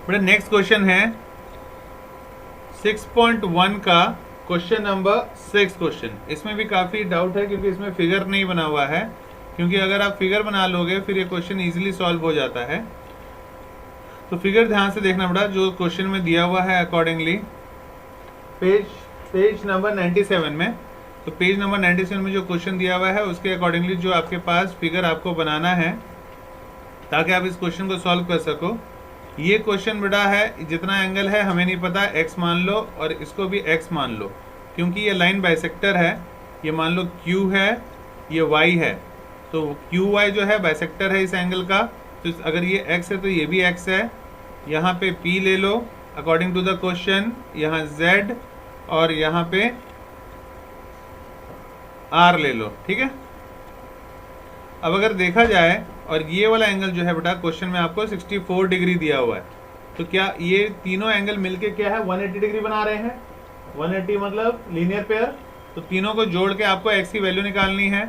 बेटा next question है 6.1 का क्वेश्चन नंबर 6 क्वेश्चन। इसमें भी काफ़ी डाउट है क्योंकि इसमें फिगर नहीं बना हुआ है, क्योंकि अगर आप फिगर बना लोगे फिर ये क्वेश्चन इजीली सॉल्व हो जाता है। तो फिगर ध्यान से देखना बेटा, जो क्वेश्चन में दिया हुआ है अकॉर्डिंगली पेज नंबर 97 में। तो पेज नंबर 97 में जो क्वेश्चन दिया हुआ है उसके अकॉर्डिंगली जो आपके पास फिगर आपको बनाना है ताकि आप इस क्वेश्चन को सॉल्व कर सको। ये क्वेश्चन बेटा है, जितना एंगल है हमें नहीं पता, x मान लो और इसको भी x मान लो, क्योंकि ये लाइन बाइसेक्टर है। ये मान लो q है, ये y है, तो QY जो है बाइसेक्टर है इस एंगल का। तो अगर ये x है तो ये भी x है। यहाँ पे P ले लो अकॉर्डिंग टू द क्वेश्चन, यहाँ Z और यहाँ पे R ले लो, ठीक है। अब अगर देखा जाए और ये वाला एंगल जो है बेटा क्वेश्चन में आपको 64 डिग्री दिया हुआ है, तो क्या ये तीनों एंगल मिलके क्या है 180 डिग्री बना रहे हैं। 180 मतलब लीनियर पेयर। तो तीनों को जोड़ के आपको x की वैल्यू निकालनी है,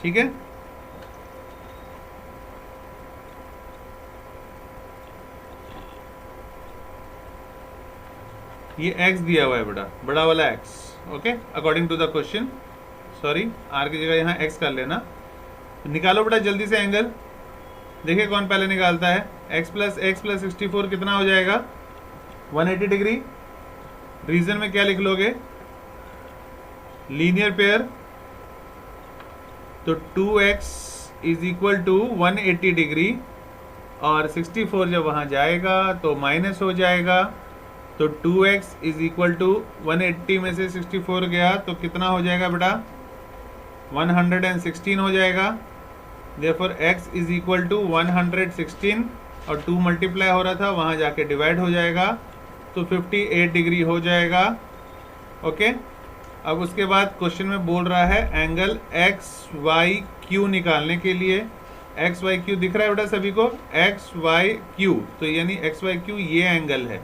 ठीक है। ये x दिया हुआ है बेटा, बड़ा वाला x, okay, according to the question. Sorry, r की जगह यहाँ x कर लेना। निकालो बेटा जल्दी से एंगल, देखिए कौन पहले निकालता है। x प्लस 64 कितना हो जाएगा 180 डिग्री। रीजन में क्या लिख लोगे, लीनियर पेयर। तो 2x is equal to 180 degree और 64 जब वहाँ जाएगा तो माइनस हो जाएगा। तो 2x इज इक्वल टू 180 में से 64 गया तो कितना हो जाएगा बेटा 116 हो जाएगा। Therefore x is equal to 116 और 2 मल्टीप्लाई हो रहा था वहाँ जाके डिवाइड हो जाएगा, तो 58 डिग्री हो जाएगा, ओके। अब उसके बाद क्वेश्चन में बोल रहा है एंगल एक्स वाई क्यू निकालने के लिए। एक्स वाई क्यू दिख रहा है बेटा सभी को, एक्स वाई क्यू, तो यानी एक्स वाई क्यू ये एंगल है।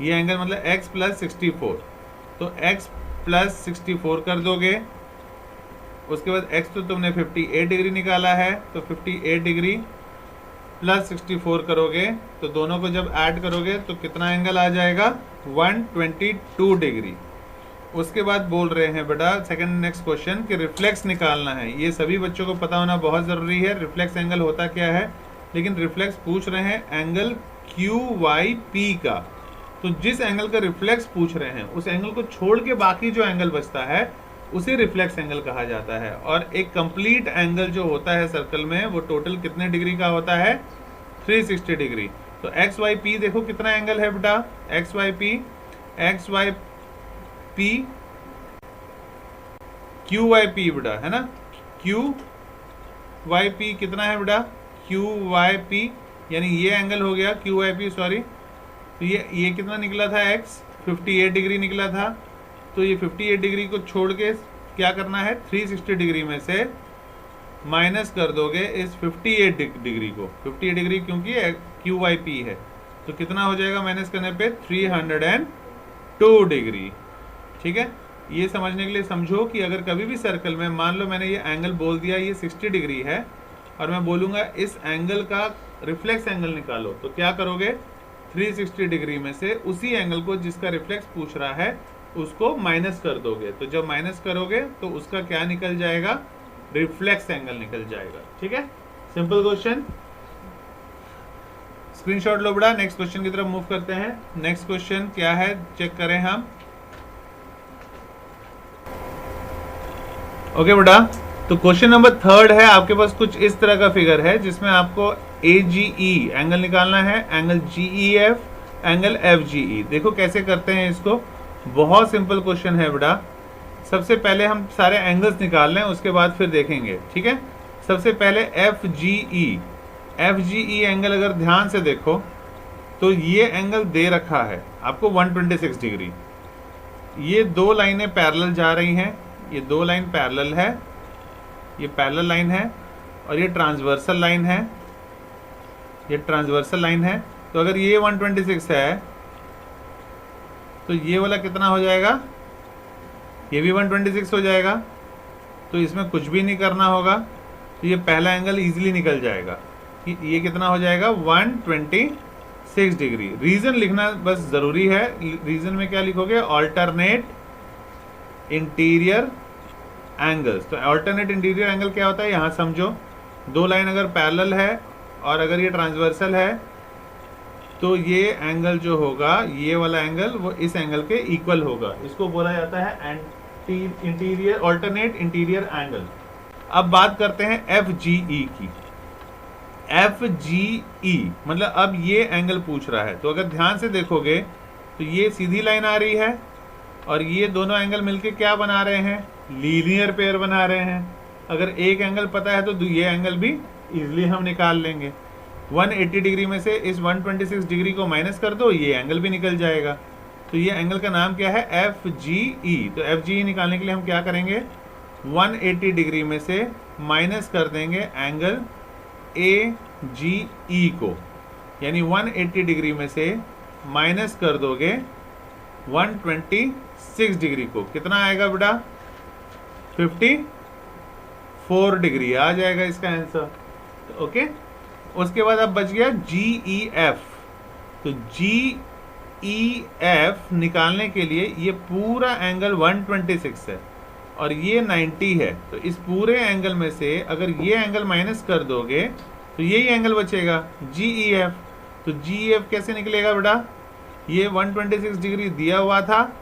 ये एंगल मतलब x प्लस 64, तो x प्लस 64 कर दोगे। उसके बाद x तो तुमने 58 डिग्री निकाला है, तो 58 डिग्री प्लस 64 करोगे तो दोनों को जब ऐड करोगे तो कितना एंगल आ जाएगा 122 डिग्री। उसके बाद बोल रहे हैं बेटा सेकंड नेक्स्ट क्वेश्चन कि रिफ्लेक्स निकालना है। ये सभी बच्चों को पता होना बहुत ज़रूरी है, रिफ्लेक्स एंगल होता क्या है। लेकिन रिफ्लेक्स पूछ रहे हैं एंगल QYP का, तो जिस एंगल का रिफ्लेक्स पूछ रहे हैं उस एंगल को छोड़ के बाकी जो एंगल बचता है उसे रिफ्लेक्स एंगल कहा जाता है। और एक कंप्लीट एंगल जो होता है सर्कल में वो टोटल कितने डिग्री का होता है 360 डिग्री। तो एक्स वाई पी देखो कितना एंगल है बेटा, X Y P Q Y P बेटा, है ना। क्यू वाई पी कितना है बेटा क्यू वाई पी, यानी ये एंगल हो गया क्यू वाई पी, सॉरी। तो ये कितना निकला था x 58 डिग्री निकला था। तो ये 58 डिग्री को छोड़ के क्या करना है 360 डिग्री में से माइनस कर दोगे इस 58 डिग्री को, 58 डिग्री क्योंकि QYP है। तो कितना हो जाएगा माइनस करने पे 302 डिग्री, ठीक है। ये समझने के लिए समझो कि अगर कभी भी सर्कल में मान लो मैंने ये एंगल बोल दिया ये 60 डिग्री है और मैं बोलूँगा इस एंगल का रिफ्लेक्स एंगल निकालो, तो क्या करोगे 360 डिग्री में से उसी एंगल को जिसका रिफ्लेक्स पूछ रहा है उसको माइनस कर दोगे। तो जब माइनस करोगे तो उसका क्या निकल जाएगा रिफ्लेक्स एंगल निकल जाएगा, ठीक है। सिंपल क्वेश्चन, स्क्रीनशॉट लो बड़ा। नेक्स्ट क्वेश्चन की तरफ मूव करते हैं। नेक्स्ट क्वेश्चन क्या है चेक करें हम, ओके बेटा। तो क्वेश्चन नंबर 3 है, आपके पास कुछ इस तरह का फिगर है जिसमें आपको AGE एंगल निकालना है, एंगल GEF, एंगल FGE। देखो कैसे करते हैं इसको, बहुत सिंपल क्वेश्चन है बेटा। सबसे पहले हम सारे एंगल्स निकाल लें उसके बाद फिर देखेंगे, ठीक है। सबसे पहले FGE एंगल अगर ध्यान से देखो तो ये एंगल दे रखा है आपको 126 डिग्री। ये दो लाइनें पैरेलल जा रही हैं, ये दो लाइन पैरेलल है, ये पैरेलल लाइन है और ये ट्रांसवर्सल लाइन है, ये ट्रांसवर्सल लाइन है। तो अगर ये 126 है तो ये वाला कितना हो जाएगा, ये भी 126 हो जाएगा। तो इसमें कुछ भी नहीं करना होगा, तो ये पहला एंगल इजीली निकल जाएगा। ये कितना हो जाएगा 126 डिग्री। रीजन लिखना बस ज़रूरी है। रीजन में क्या लिखोगे, ऑल्टरनेट इंटीरियर एंगल्स। तो ऑल्टरनेट इंटीरियर एंगल क्या होता है, यहाँ समझो। दो लाइन अगर पैरेलल है और अगर ये ट्रांसवर्सल है तो ये एंगल जो होगा, ये वाला एंगल, वो इस एंगल के इक्वल होगा। इसको बोला जाता है इंटीरियर, ऑल्टरनेट इंटीरियर एंगल। अब बात करते हैं FGE की। FGE मतलब अब ये एंगल पूछ रहा है। तो अगर ध्यान से देखोगे तो ये सीधी लाइन आ रही है और ये दोनों एंगल मिलके क्या बना रहे हैं, लीनियर पेयर बना रहे हैं। अगर एक एंगल पता है तो ये एंगल भी इजीली हम निकाल लेंगे। 180 डिग्री में से इस 126 डिग्री को माइनस कर दो, ये एंगल भी निकल जाएगा। तो ये एंगल का नाम क्या है, FGE। तो FGE निकालने के लिए हम क्या करेंगे, 180 डिग्री में से माइनस कर देंगे एंगल AGE को, यानी 180 डिग्री में से माइनस कर दोगे 126 डिग्री को, कितना आएगा बेटा, 54 डिग्री आ जाएगा इसका आंसर। ओके, उसके बाद अब बच गया GEF। तो GEF निकालने के लिए ये पूरा एंगल 126 है और ये 90 है। तो इस पूरे एंगल में से अगर ये एंगल माइनस कर दोगे तो यही एंगल बचेगा GEF। तो GEF कैसे निकलेगा बेटा, ये 126 डिग्री दिया हुआ था,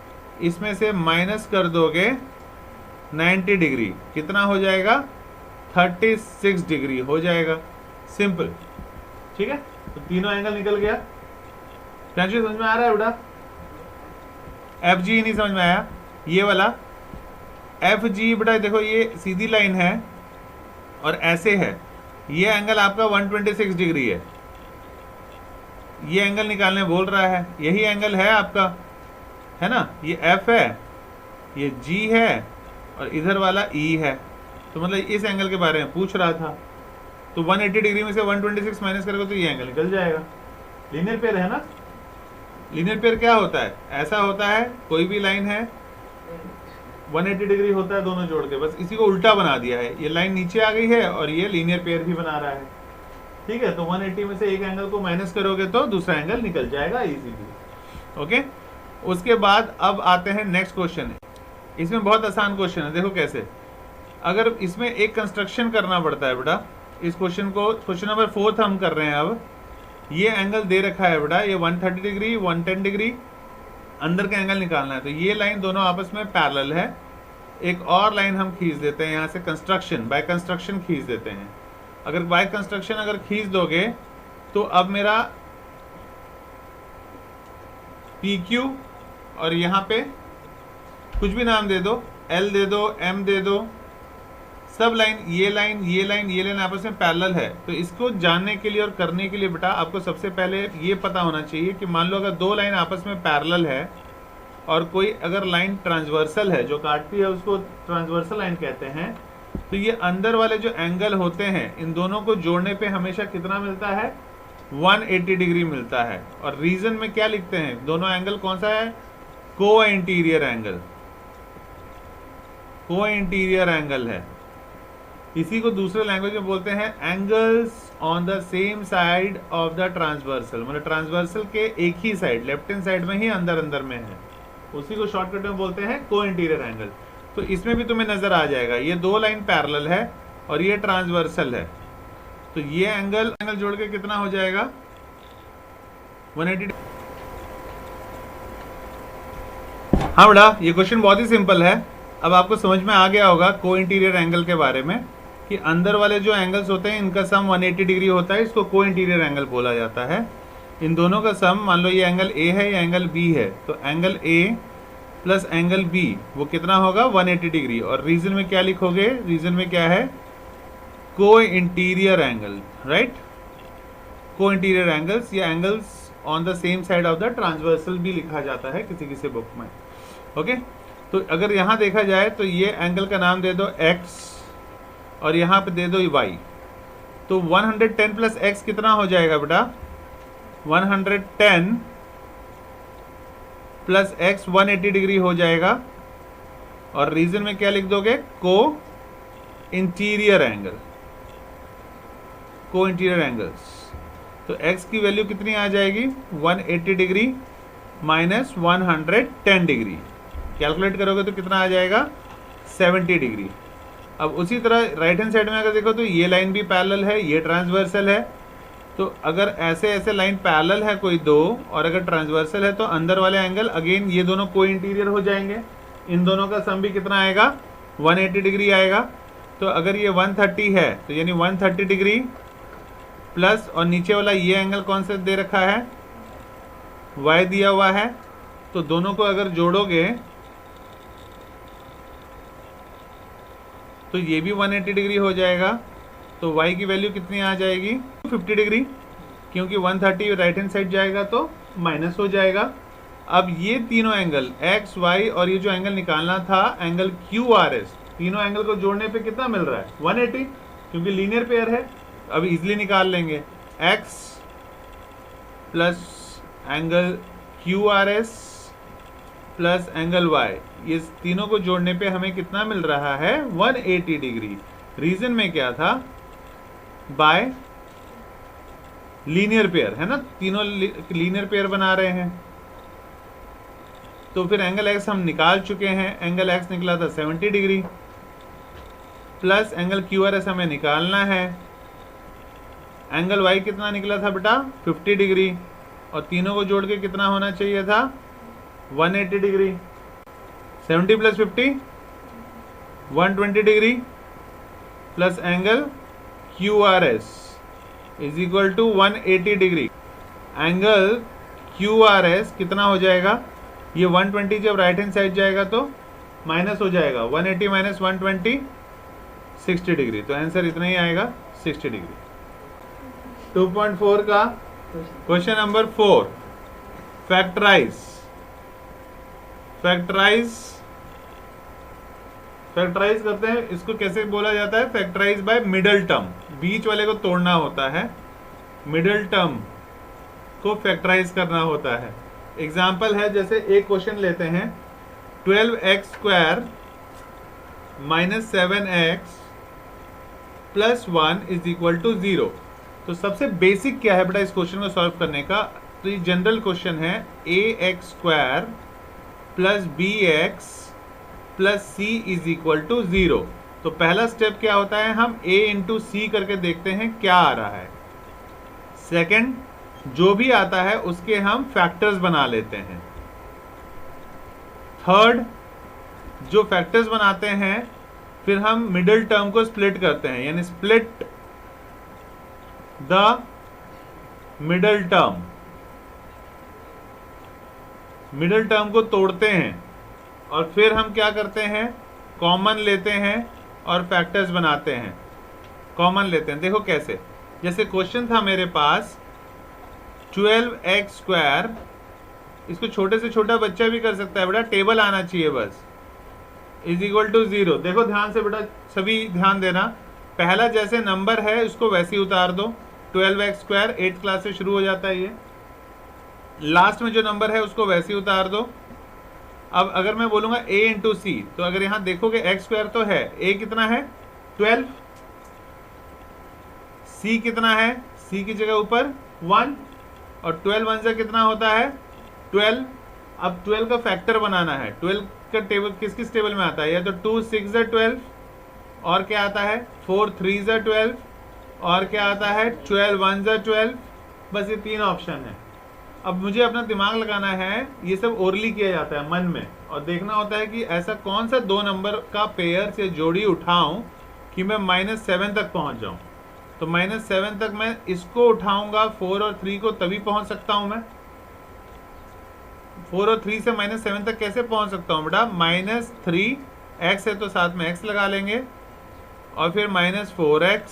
इसमें से माइनस कर दोगे 90 डिग्री, कितना हो जाएगा, 36 डिग्री हो जाएगा। सिंपल, ठीक है। तो तीनों एंगल निकल गया। क्या चीज समझ में आ रहा है बेटा, FGE नहीं समझ में आया, ये वाला FGE बेटा देखो ये सीधी लाइन है और ऐसे है, ये एंगल आपका 126 डिग्री है, ये एंगल निकालने बोल रहा है, यही एंगल है आपका, है ना। ये F है, ये G है और इधर वाला E है। तो मतलब इस एंगल के बारे में पूछ रहा था। तो 180 डिग्री में से 126 माइनस करोगे तो ये एंगल निकल जाएगा। लीनियर पेयर है ना। लीनियर पेयर क्या होता है, ऐसा होता है, कोई भी लाइन है 180 डिग्री होता है दोनों जोड़ के, बस इसी को उल्टा बना दिया है। ये लाइन नीचे आ गई है और ये लीनियर पेयर भी बना रहा है, ठीक है। तो 180 में से एक एंगल को माइनस करोगे तो दूसरा एंगल निकल जाएगा इजीली। ओके, उसके बाद अब आते हैं नेक्स्ट क्वेश्चन। इसमें बहुत आसान क्वेश्चन है, देखो कैसे। अगर इसमें एक कंस्ट्रक्शन करना पड़ता है बेटा, इस क्वेश्चन को, क्वेश्चन नंबर 4 हम कर रहे हैं। अब ये एंगल दे रखा है बेटा, ये 130 डिग्री 110 डिग्री, अंदर का एंगल निकालना है। तो ये लाइन दोनों आपस में पैरेलल है। एक और लाइन हम खींच देते हैं यहाँ से, कंस्ट्रक्शन, बाय कंस्ट्रक्शन खींच देते हैं। अगर बाय कंस्ट्रक्शन अगर खींच दोगे तो अब मेरा PQ और यहाँ पे कुछ भी नाम दे दो, L दे दो, M दे दो, सब लाइन, ये लाइन, ये लाइन, ये लाइन आपस में पैरेलल है। तो इसको जानने के लिए और करने के लिए बेटा आपको सबसे पहले ये पता होना चाहिए कि मान लो अगर दो लाइन आपस में पैरेलल है और कोई अगर लाइन ट्रांसवर्सल है जो काटती है, उसको ट्रांसवर्सल लाइन कहते हैं। तो ये अंदर वाले जो एंगल होते हैं, इन दोनों को जोड़ने पे हमेशा कितना मिलता है, 180 डिग्री मिलता है। और रीजन में क्या लिखते हैं, दोनों एंगल कौन सा है, को इंटीरियर एंगल, को इंटीरियर एंगल है। इसी को दूसरे लैंग्वेज में बोलते हैं angles on the same side of the transversal. मतलब ट्रांसवर्सल के एक ही साइड, लेफ्ट हैंड साइड में ही अंदर अंदर में है, उसी को शॉर्टकट में बोलते हैं को इंटीरियर एंगल। तो इसमें भी तुम्हें नजर आ जाएगा, ये दो लाइन पैरेलल है और ये ट्रांसवर्सल है। तो ये एंगल जोड़ के कितना हो जाएगा, 180। हाँ बेटा, ये क्वेश्चन बहुत ही सिंपल है। अब आपको समझ में आ गया होगा को इंटीरियर एंगल के बारे में, कि अंदर वाले जो एंगल्स होते हैं इनका सम 180 डिग्री होता है, इसको को इंटीरियर एंगल बोला जाता है। इन दोनों का सम, मान लो ये एंगल A है, ये एंगल B है, तो angle A plus angle B वो कितना होगा, 180 डिग्री। और रीजन में क्या लिखोगे, रीजन में क्या है, को इंटीरियर एंगल, राइट। को इंटीरियर एंगल्स या angles on the same side of the transversal भी लिखा जाता है किसी किसी बुक में। ओके, तो अगर यहाँ देखा जाए तो ये एंगल का नाम दे दो X और यहाँ पे दे दो Y। तो 110 प्लस X कितना हो जाएगा बेटा, 110 प्लस X 180 डिग्री हो जाएगा। और रीजन में क्या लिख दोगे, को इंटीरियर एंगल, को इंटीरियर एंगल्स। तो x की वैल्यू कितनी आ जाएगी, 180 डिग्री माइनस 110 डिग्री। कैलकुलेट करोगे तो कितना आ जाएगा, 70 डिग्री। अब उसी तरह राइट हैंड साइड में अगर देखो तो ये लाइन भी पैरेलल है, ये ट्रांसवर्सल है। तो अगर ऐसे ऐसे लाइन पैरेलल है कोई दो, और अगर ट्रांसवर्सल है तो अंदर वाले एंगल अगेन ये दोनों को इंटीरियर हो जाएंगे। इन दोनों का सम भी कितना आएगा, 180 डिग्री आएगा। तो अगर ये 130 है तो यानी 130 डिग्री प्लस, और नीचे वाला ये एंगल कौन सा दे रखा है, y दिया हुआ है। तो दोनों को अगर जोड़ोगे तो ये भी 180 डिग्री हो जाएगा। तो y की वैल्यू कितनी आ जाएगी, 50 डिग्री, क्योंकि 130 राइट हैंड साइड जाएगा तो माइनस हो जाएगा। अब ये तीनों एंगल x, y और ये जो एंगल निकालना था एंगल QRS, तीनों एंगल को जोड़ने पे कितना मिल रहा है, 180, क्योंकि लीनियर पेयर है। अब इजीली निकाल लेंगे, x plus angle QRS plus angle y, ये तीनों को जोड़ने पे हमें कितना मिल रहा है, 180 डिग्री। रीजन में क्या था, बाय लीनियर पेयर है ना, तीनों लीनियर पेयर बना रहे हैं। तो फिर एंगल x हम निकाल चुके हैं, एंगल x निकला था 70 डिग्री प्लस एंगल QRS हमें निकालना है। एंगल y कितना निकला था बेटा, 50 डिग्री, और तीनों को जोड़ के कितना होना चाहिए था, 180 degree. 70 plus 50 120 degree plus angle QRS is equal to 180 degree. Angle QRS कितना हो जाएगा, ये 120 जब राइट हैंड साइड जाएगा तो माइनस हो जाएगा, 180 माइनस 120 60 डिग्री। तो आंसर इतना ही आएगा, 60 डिग्री। 2.4 का क्वेश्चन नंबर 4, फैक्टराइज करते हैं। इसको कैसे बोला जाता है, फैक्टराइज बाय मिडल टर्म, बीच वाले को तोड़ना होता है, मिडल टर्म को फैक्टराइज करना होता है। एग्जाम्पल है, जैसे एक क्वेश्चन लेते हैं, 12x square minus 7x plus 1 is equal to 0। तो सबसे बेसिक क्या है बेटा इस क्वेश्चन को सॉल्व करने का, तो ये जनरल क्वेश्चन है, ax square plus bx plus c is equal to 0। तो पहला स्टेप क्या होता है, हम a इंटू सी करके देखते हैं क्या आ रहा है। सेकंड, जो भी आता है उसके हम फैक्टर्स बना लेते हैं। थर्ड, जो फैक्टर्स बनाते हैं फिर हम मिडिल टर्म को स्प्लिट करते हैं, यानी split the middle term, middle term को तोड़ते हैं, और फिर हम क्या करते हैं, कॉमन लेते हैं और फैक्टर्स बनाते हैं। कॉमन लेते हैं, देखो कैसे, जैसे क्वेश्चन था मेरे पास 12x स्क्वायर, इसको छोटे से छोटा बच्चा भी कर सकता है बेटा, टेबल आना चाहिए बस, इज इक्वल टू 0। देखो ध्यान से बेटा, सभी ध्यान देना, पहला जैसे नंबर है उसको वैसे ही उतार दो, 12x स्क्वायर 8th क्लास से शुरू हो जाता है ये, लास्ट में जो नंबर है उसको वैसे ही उतार दो। अब अगर मैं बोलूंगा a इंटू सी, तो अगर यहां देखोगे x स्क्वायर तो है, a कितना है 12, c कितना है, c की जगह ऊपर 1, और 12 1 से कितना होता है 12। अब 12 का फैक्टर बनाना है, 12 का टेबल किस किस टेबल में आता है, या तो 2 6 ज़ा 12, और क्या आता है 4 3 ज़ा 12, और क्या आता है 12 1 ज़ा 12। बस ये 3 ऑप्शन है। अब मुझे अपना दिमाग लगाना है, ये सब ओरली किया जाता है मन में, और देखना होता है कि ऐसा कौन सा 2 नंबर का पेयर से जोड़ी उठाऊं कि मैं -7 तक पहुंच जाऊं। तो -7 तक मैं इसको उठाऊंगा 4 और 3 को, तभी पहुंच सकता हूं मैं। 4 और 3 से -7 तक कैसे पहुंच सकता हूं बेटा, -3 x है तो साथ में x लगा लेंगे, और फिर -4x।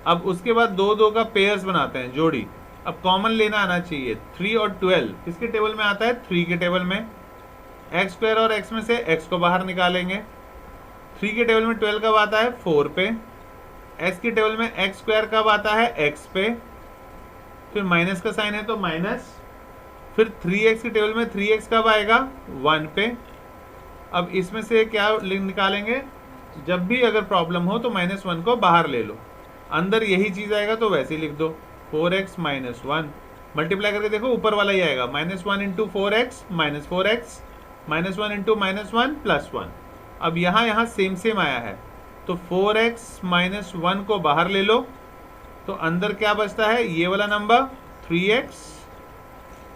अब उसके बाद 2 2 का पेयर्स बनाते हैं, जोड़ी। अब कॉमन लेना आना चाहिए, 3 और 12 किसके टेबल में आता है, 3 के टेबल में। एक्स स्क्वायर और x में से x को बाहर निकालेंगे, 3 के टेबल में 12 कब आता है 4 पे, x के टेबल में x स्क्वायर कब आता है x पे, फिर माइनस का साइन है तो माइनस, फिर 3x के टेबल में 3x कब आएगा 1 पे। अब इसमें से क्या निकालेंगे, जब भी अगर प्रॉब्लम हो तो -1 को बाहर ले लो, अंदर यही चीज आएगा तो वैसे ही लिख दो 4x माइनस 1, मल्टीप्लाई करके देखो ऊपर वाला ही आएगा -1 into 4x minus 4x -1 into -1 plus 1। अब यहाँ सेम सेम आया है तो 4x माइनस 1 को बाहर ले लो तो अंदर क्या बचता है, ये वाला नंबर 3x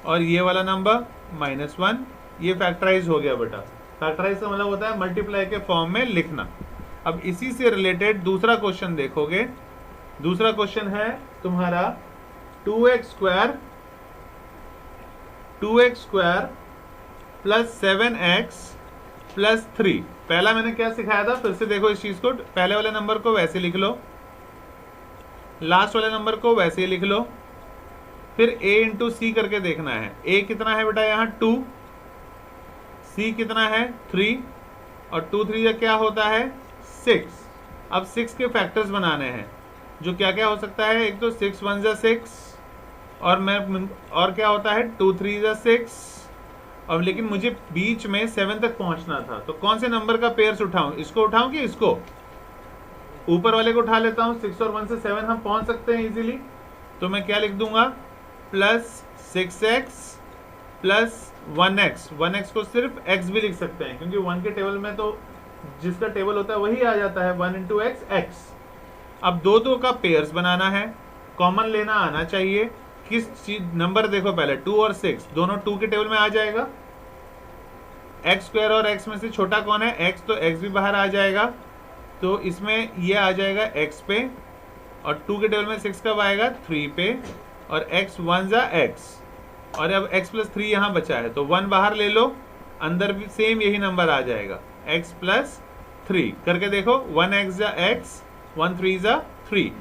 और ये वाला नंबर -1। ये फैक्टराइज हो गया बेटा। फैक्टराइज का मतलब होता है मल्टीप्लाई के फॉर्म में लिखना। अब इसी से रिलेटेड दूसरा क्वेश्चन देखोगे। दूसरा क्वेश्चन है तुम्हारा 2x square plus 7x plus 3। पहला मैंने क्या सिखाया था, फिर से देखो इस चीज को। पहले वाले नंबर को वैसे लिख लो, लास्ट वाले नंबर को वैसे ही लिख लो, फिर a इंटू सी करके देखना है। a कितना है बेटा यहाँ 2, c कितना है 3 और 2 3 क्या होता है 6। अब 6 के फैक्टर्स बनाने हैं जो क्या क्या हो सकता है, एक तो 6 1 जा 6 और क्या होता है 2 3 जा 6 और लेकिन मुझे बीच में 7 तक पहुंचना था तो कौन से नंबर का पेयर्स उठाऊं, इसको उठाऊं कि इसको, ऊपर वाले को उठा लेता हूं। 6 और 1 से 7 हम पहुंच सकते हैं इजीली, तो मैं क्या लिख दूंगा plus 6x plus 1x। 1x को सिर्फ x भी लिख सकते हैं क्योंकि 1 के टेबल में तो जिसका टेबल होता है वही आ जाता है 1 इंटू x। अब दो का पेयर्स बनाना है, कॉमन लेना आना चाहिए। किस चीज नंबर देखो पहले 2 और 6 दोनों 2 के टेबल में आ जाएगा। x स्क्वायर और x में से छोटा कौन है x, तो x भी बाहर आ जाएगा तो इसमें ये आ जाएगा x पे और 2 के टेबल में 6 कब आएगा 3 पे और x 1 जा x और अब x प्लस 3 यहाँ बचा है तो 1 बाहर ले लो, अंदर भी सेम यही नंबर आ जाएगा x प्लस 3 करके देखो 1x जा x 1 3 जा 3।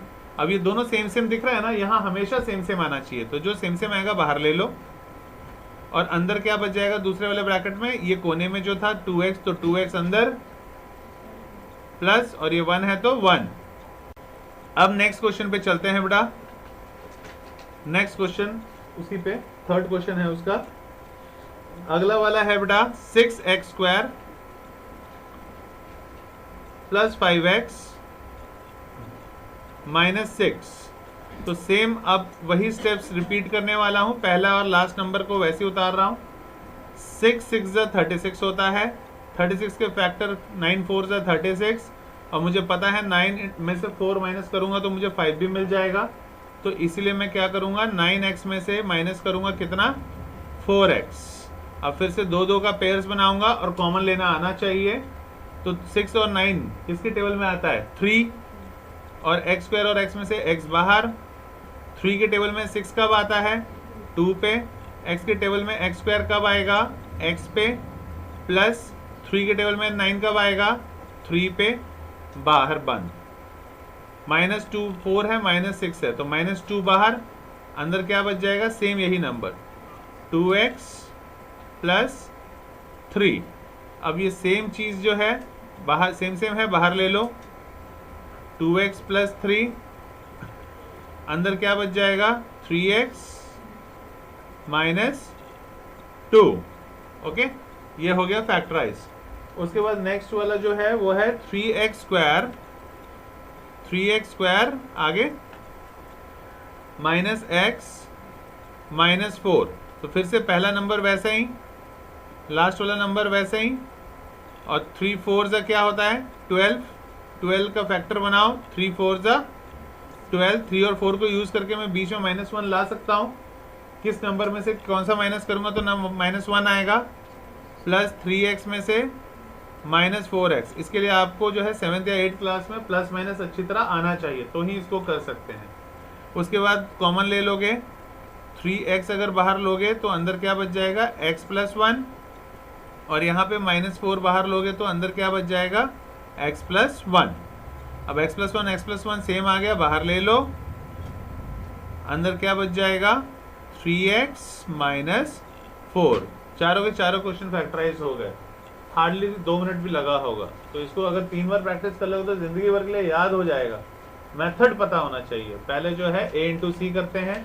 अब ये दोनों सेम सेम दिख रहा है ना, यहाँ हमेशा सेम सेम आना चाहिए तो जो सेम सेम आएगा बाहर ले लो और अंदर क्या बच जाएगा दूसरे वाले ब्रैकेट में, ये कोने में जो था 2x तो 2x अंदर प्लस और ये 1 है तो 1। अब नेक्स्ट क्वेश्चन पे चलते हैं बेटा। नेक्स्ट क्वेश्चन उसी पे थर्ड क्वेश्चन है उसका। अगला वाला है बेटा 6x square plus 5x minus 6। तो सेम अब वही स्टेप्स रिपीट करने वाला हूं, पहला और लास्ट नंबर को वैसे उतार रहा हूं। 6 6 जा 36 होता है, 36 के फैक्टर 9 4 जा 36 और मुझे पता है 9 में से 4 माइनस करूंगा तो मुझे 5 भी मिल जाएगा। तो इसीलिए मैं क्या करूंगा 9x में से माइनस करूंगा कितना 4x। अब फिर से दो का पेयर्स बनाऊंगा और कॉमन लेना आना चाहिए। तो 6 और 9 किसके टेबल में आता है 3 और x स्क्वायर और x में से x बाहर। 3 के टेबल में 6 कब आता है 2 पे, x के टेबल में x स्क्वायर कब आएगा x पे प्लस 3 के टेबल में 9 कब आएगा 3 पे, बाहर बंद। -2 4 है -6 है तो -2 बाहर, अंदर क्या बच जाएगा सेम यही नंबर 2x प्लस 3। अब ये सेम चीज जो है बाहर सेम सेम है बाहर ले लो 2x प्लस 3, अंदर क्या बच जाएगा 3x माइनस 2। ओके, ये हो गया फैक्टराइज। उसके बाद नेक्स्ट वाला जो है वो है 3x स्क्वायर आगे माइनस x माइनस 4। तो फिर से पहला नंबर वैसे ही, लास्ट वाला नंबर वैसे ही और 3 4 जा क्या होता है 12 का फैक्टर बनाओ 3 4 जा 12। 3 और 4 को यूज करके मैं बीच में -1 ला सकता हूँ। किस नंबर में से कौन सा माइनस करूंगा तो -1 आएगा प्लस 3x में से -4x। इसके लिए आपको जो है 7th या 8th क्लास में प्लस माइनस अच्छी तरह आना चाहिए तो ही इसको कर सकते हैं। उसके बाद कॉमन ले लोगे 3x अगर बाहर लोगे तो अंदर क्या बच जाएगा x प्लस 1 और यहाँ पे -4 बाहर लोगे तो अंदर क्या बच जाएगा x प्लस 1। अब x प्लस 1 सेम आ गया, बाहर ले लो, अंदर क्या बच जाएगा 3x माइनस 4। चारों के चारों क्वेश्चन फैक्टराइज हो गए, हार्डली 2 मिनट भी लगा होगा। तो इसको अगर 3 बार प्रैक्टिस कर लोगे तो जिंदगी भर के लिए याद हो जाएगा। मेथड पता होना चाहिए। पहले जो है a इंटू सी करते हैं,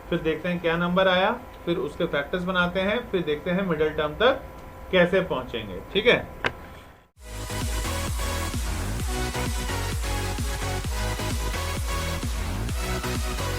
फिर देखते हैं क्या नंबर आया, फिर उसके फैक्टर्स बनाते हैं, फिर देखते हैं मिडिल टर्म तक कैसे पहुंचेंगे। ठीक है।